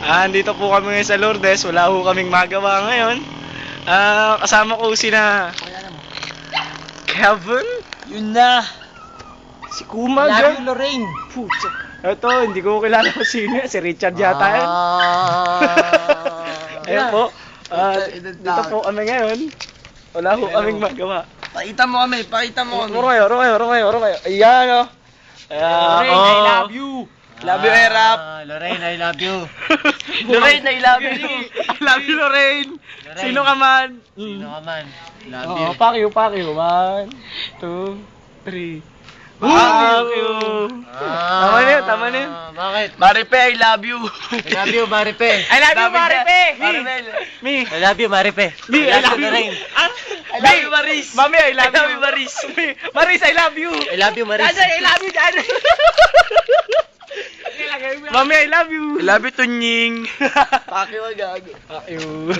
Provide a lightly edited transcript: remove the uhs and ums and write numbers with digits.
Andito po kami ngayon sa Lourdes. Wala ho kaming magawa ngayon. Kasama ko sina Kevin, Yun na. si Kumag. Love you, Lorraine. Pucha. Ito, hindi ko kilala kung sino yan. Si Richard yata yan. Ayun po. Dito po kami ngayon. Wala ho kaming magawa. Pakita mo kami, pakita mo kami. Roro kayo. Ayan o. Lorraine, I love you. Love you, Erap. Lorraine, I love you. Lorraine, I love you. I love you, Lorraine. Sino ka man? Sino ka man? Love you. Oh, pack you. 1, 2, 3. Fuck you. Tama na yun. Bakit? Maripe, I love you. I love you, Maripe. I love you, Maripe. Me. I love you, Maripe. Me, I love you. Lorraine. I love you, Maris. Mami, I love you, Maris. Maris, I love you. I love you, Maris. I love you, Dad. Mami, I love you. I love you, Tunying. Paki wag. Fuck you.